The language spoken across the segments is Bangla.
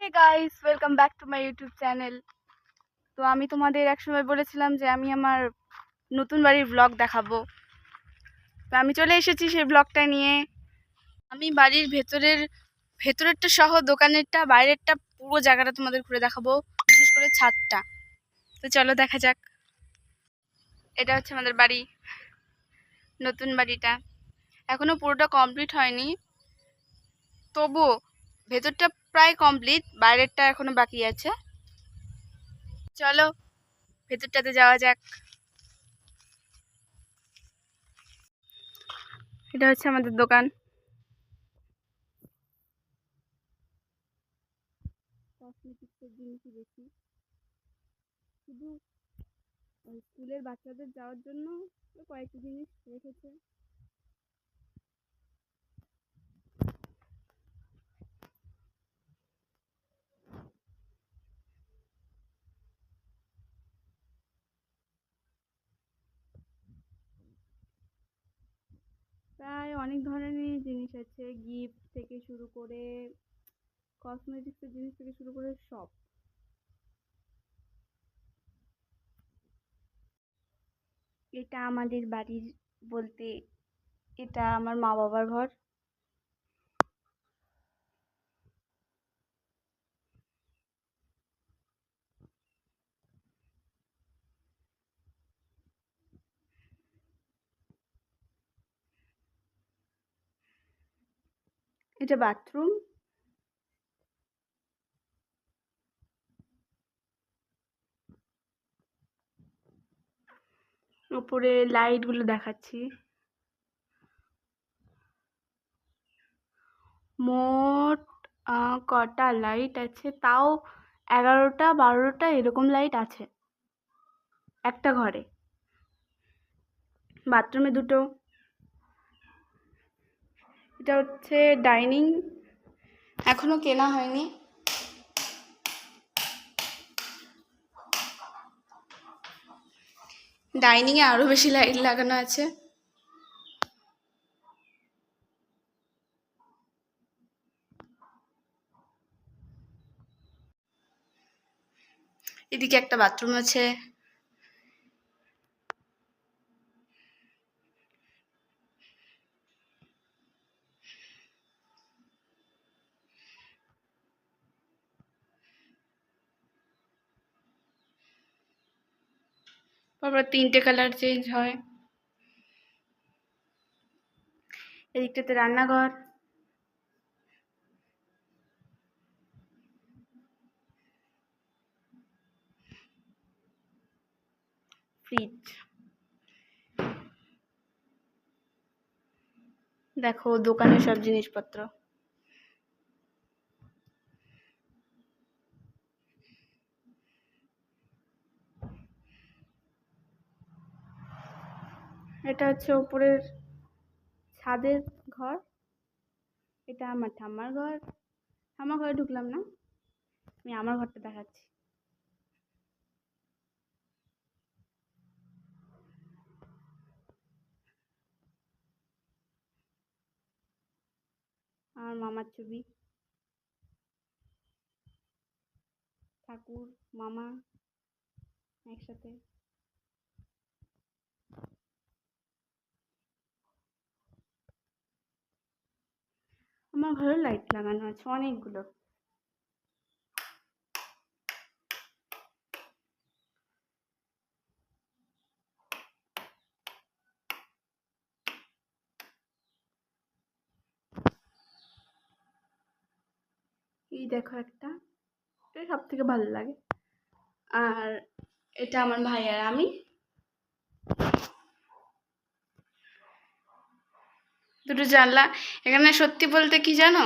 Hey guys, welcome back to my YouTube channel. তো আমি তোমাদের একসময় বলেছিলাম যে আমি আমার নতুন বাড়ির ব্লগ দেখাবো। তো আমি চলে এসেছি সেই ব্লগটা নিয়ে। আমি বাড়ির ভেতরেরটা সহ দোকানেরটা বাইরেরটা পুরো জায়গাটা তোমাদের ঘুরে দেখাবো, বিশেষ করে ছাদটা। তো চলো দেখা যাক। এটা হচ্ছে আমাদের বাড়ি, নতুন বাড়িটা। এখনো পুরোটা কমপ্লিট হয়নি, তবুও ভেতরটা প্রায় কমপ্লিট, বাইরেরটা এখনো বাকি আছে। চলো ভেতরটাতে যাওয়া যাক। এটা হচ্ছে আমাদের দোকান। কসমেটিক্সের জিনিসই বেশি, শুধু স্কুলের বাচ্চাদের যাওয়ার জন্য কয়েকটি জিনিস রেখেছে। প্রায় অনেক ধরনেরই জিনিস আছে, গিফট থেকে শুরু করে কসমেটিক্সের জিনিস থেকে শুরু করে সব। এটা আমাদের বাড়ির বলতে এটা আমার মা বাবার ঘর। এটা বাথরুম। উপরে লাইট গুলো দেখাচ্ছি, মোট কটা লাইট আছে তাও 11টা 12টা এরকম লাইট আছে একটা ঘরে। বাথরুমে দুটো। এটা হচ্ছে ডাইনিং, এখনো কেনা হয়নি। ডাইনিংয়ে আরো বেশি লাইট লাগানো আছে। এদিকে একটা বাথরুম আছে। তারপর 3টে কালার চেঞ্জ হয়। এদিকটাতে রান্নাঘর, ফ্রিজ। দেখো দোকানের সব জিনিসপত্র। এটা হচ্ছে উপরের ছাদের ঘর। এটা আমার ঠাম্মার ঘর। ঠাম্মার ঘরে ঢুকলাম না, আমি আমার ঘরটা দেখাচ্ছি। আমার মামার ছবি, ঠাকুর মামা একসাথে। আমার ঘরে লাইট লাগানো আছে অনেকগুলো। এই দেখো একটা, এটা সব থেকে ভালো লাগে। আর এটা আমার ভাই আর আমি। দুটো জানলা। এখানে সত্যি বলতে কি জানো,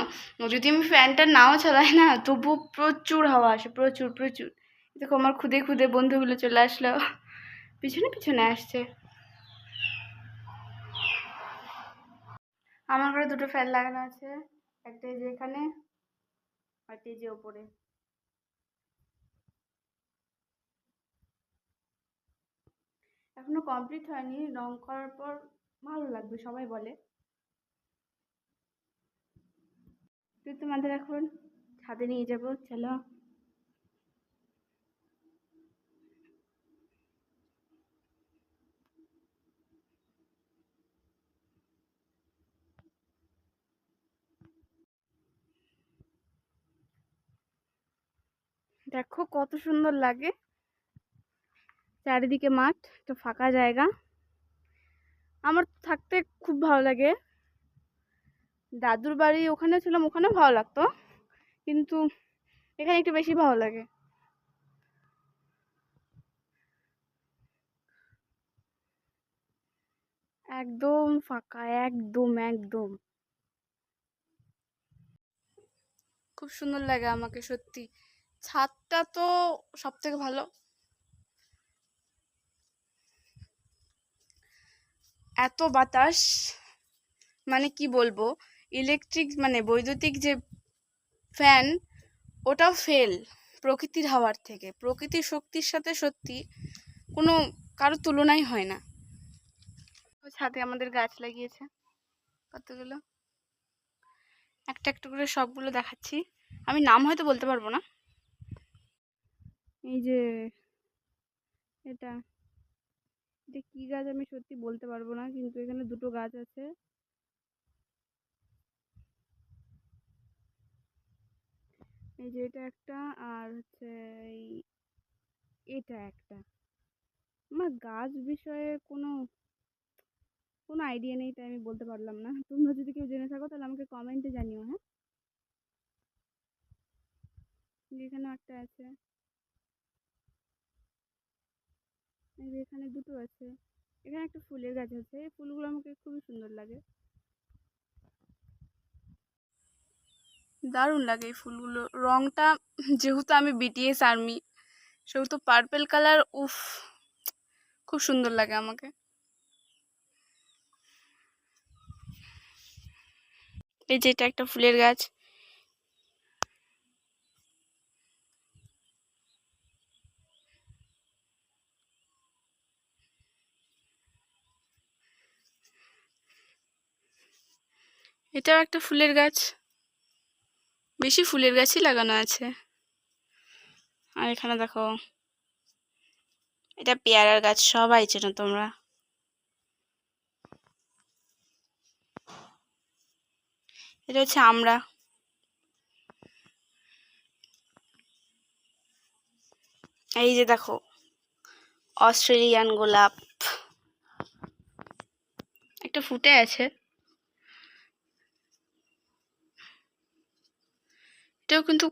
যদি আমি ফ্যানটা নাও চালাই না তবু প্রচুর হাওয়া আসে, প্রচুর প্রচুর। দেখো আমার খুদে খুদে বন্ধুগুলো চলে আসলো, পিছনে পিছনে আসছে। আমার ঘরে দুটো ফ্যান লাগানো আছে, একটা এই যে এখানে, আর এই যে ওপরে। এখনো কমপ্লিট হয়নি, রং করার পর ভালো লাগবে সবাই বলে। তো তোমাদের এখন ছাদে নিয়ে যাব, চলো। দেখো কত সুন্দর লাগে, চারিদিকে মাঠ, একটা ফাঁকা জায়গা। আমার থাকতে খুব ভালো লাগে। দাদুর বাড়ি ওখানে ছিলাম, ওখানেও ভালো লাগতো, কিন্তু এখানে একটু বেশি ভালো লাগে। একদম ফাঁকা, একদম একদম খুব সুন্দর লাগে আমাকে সত্যি। ছাদটা তো সব থেকে ভালো। এত বাতাস, মানে কি বলবো, ইলেকট্রিক মানে বৈদ্যুতিক যে ফ্যান, ওটাও ফেল প্রকৃতির হাওয়ার থেকে। প্রকৃতির শক্তির সাথে সত্যি কোনো কারো তুলনাই হয় না। ছাদে আমাদের গাছ লাগিয়েছে কতগুলো, একটা একটা করে সবগুলো দেখাচ্ছি। আমি নাম হয়তো বলতে পারবো না। এই যে এটা এটা কি গাছ আমি সত্যি বলতে পারবো না, কিন্তু এখানে দুটো গাছ আছে। এই যে এটা একটা, আর হচ্ছে এই এটা একটা। আমার গাছ বিষয়ে কোনো কোনো আইডিয়া নেই, তাই আমি বলতে পারলাম না। তোমরা যদি কেউ জেনে থাকো তাহলে আমাকে কমেন্টে জানিও, হ্যাঁ। এখানে একটা আছে, এই যে এখানে দুটো আছে। এখানে একটা ফুলের গাছ আছে, এই ফুলগুলো আমাকে খুবই সুন্দর লাগে, দারুণ লাগে এই ফুলগুলো। রংটা যেহেতু আমি বিটিএস আর্মি, সেহেতু পার্পেল কালার, উফ, খুব সুন্দর লাগে আমাকে। এই যে এটা একটা ফুলের গাছ, এটাও একটা ফুলের গাছ। বেশি ফুলের গাছই লাগানো আছে। আর এখানে দেখো, এটা পেয়ারার গাছ, সবাই চেনো তোমরা। এটা হচ্ছে আমরা। এই যে দেখো, অস্ট্রেলিয়ান গোলাপ একটা ফুটে আছে, এটাও কিন্তু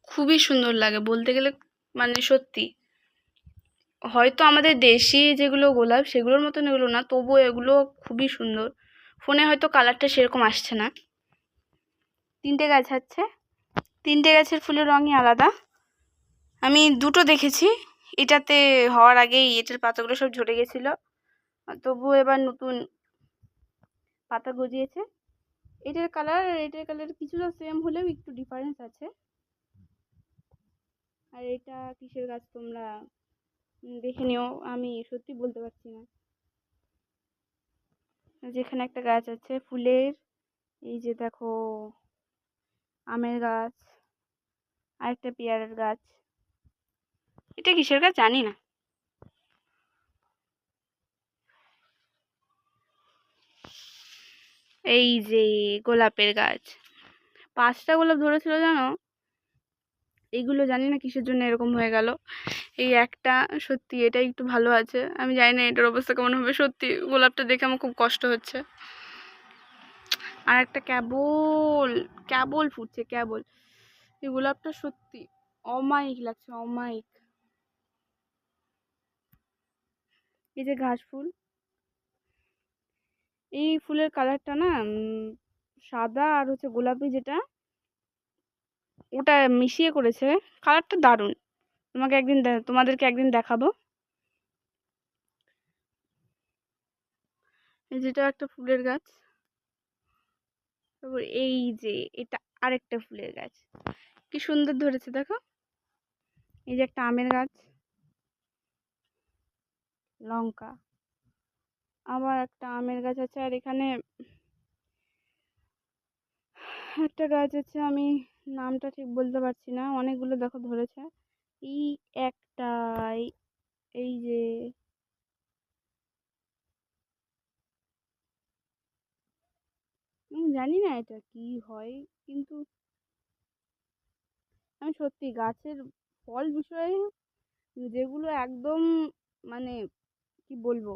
খুবই সুন্দর লাগে বলতে গেলে, মানে সত্যি। হয়তো আমাদের দেশি যেগুলো গোলাপ সেগুলোর মতন এগুলো না, তবুও এগুলো খুবই সুন্দর। ফোনে হয়তো কালারটা সেরকম আসছে না। তিনটে গাছ আছে, তিনটে গাছের ফুলের রঙই আলাদা। আমি দুটো দেখেছি, এটাতে হওয়ার আগেই এটার পাতাগুলো সব ঝরে গেছিলো, তবুও এবার নতুন পাতা গজিয়েছে। এটার কালার কিছুটা সেম হলেও একটু ডিফারেন্স আছে। আর এটা কিসের গাছ তোমরা দেখে নিও, আমি সত্যি বলতে পারছি না। যেখানে একটা গাছ আছে ফুলের, এই যে দেখো, আমের গাছ, আর একটা পেয়ারার গাছ। এটা কিসের গাছ জানি না। এই যে গোলাপের গাছ, 5টা গোলাপ ধরেছিল জানো। এইগুলো জানি না কিসের জন্য এরকম হয়ে গেল। এই একটা, সত্যি এটা একটু ভালো আছে, আমি জানি না এটার অবস্থা কেমন হবে। সত্যি গোলাপটা দেখে আমার খুব কষ্ট হচ্ছে। আর একটা কেবল কেবল ফুটছে, কেবল। এই গোলাপটা সত্যি অমায়িক লাগছে, অমায়িক। এই যে ঘাস ফুল, এই ফুলের কালারটা না সাদা আর হচ্ছে গোলাপি, যেটা ওটা মিশিয়ে করেছে, কালারটা দারুণ। তোমাদেরকে একদিন দেখাবো। যেটা একটা ফুলের গাছ। তারপর এই যে এটা আরেকটা ফুলের গাছ, কি সুন্দর ধরেছে দেখো। এই যে একটা আমের গাছ, লঙ্কা, আবার একটা আমের গাছ আছে। আর এখানে একটা গাছ আছে, আমি নামটা ঠিক বলতে পারছি না, অনেকগুলো দেখো ধরেছে। এই একটা, এই যে জানি না এটা কি হয়, কিন্তু আমি সত্যি গাছের ফল বিষয়ে যেগুলো একদম মানে কি বলবো,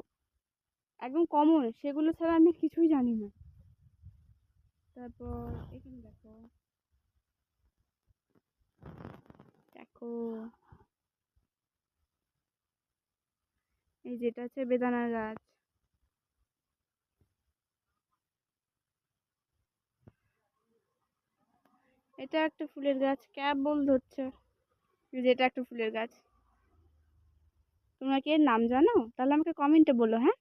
একদম কমন, সেগুলো ছাড়া আমি কিছুই জানি না। তারপর এখানে দেখো, দেখো এই যেটা হচ্ছে বেদানার গাছ। এটা একটা ফুলের গাছ, কেবল ধরছে। এই যে এটা একটা ফুলের গাছ। তোমরা কি এর নাম জানো? তাহলে আমাকে কমেন্টে বলো, হ্যাঁ।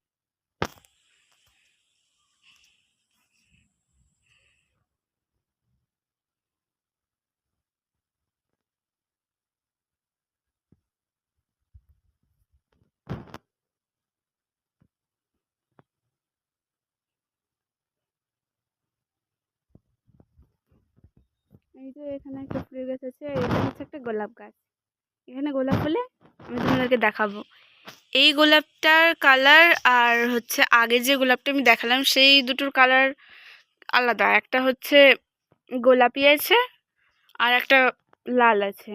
এই যে এখানে একটা ফুলের গাছ আছে, এটা হচ্ছে একটা গোলাপ গাছ। এখানে গোলাপ ফুলে আমি তোমাদেরকে দেখাবো। এই গোলাপটার কালার আর হচ্ছে আগে যে গোলাপটা আমি দেখালাম সেই দুটোর কালার আলাদা। একটা হচ্ছে গোলাপি আছে আর একটা লাল আছে।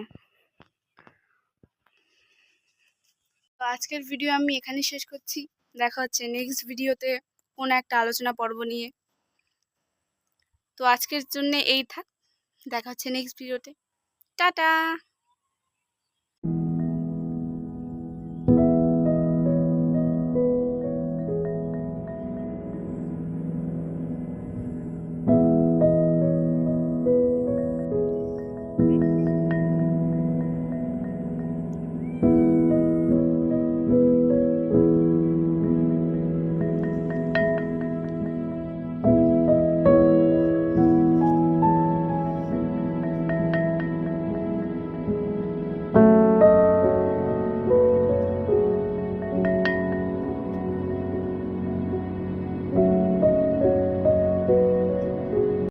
তো আজকের ভিডিও আমি এখানেই শেষ করছি। দেখা হচ্ছে নেক্সট ভিডিওতে কোনো একটা আলোচনা পর্ব নিয়ে। তো আজকের জন্য এই থাক, দেখা হচ্ছে নেক্সট ভিডিওতে। টাটা।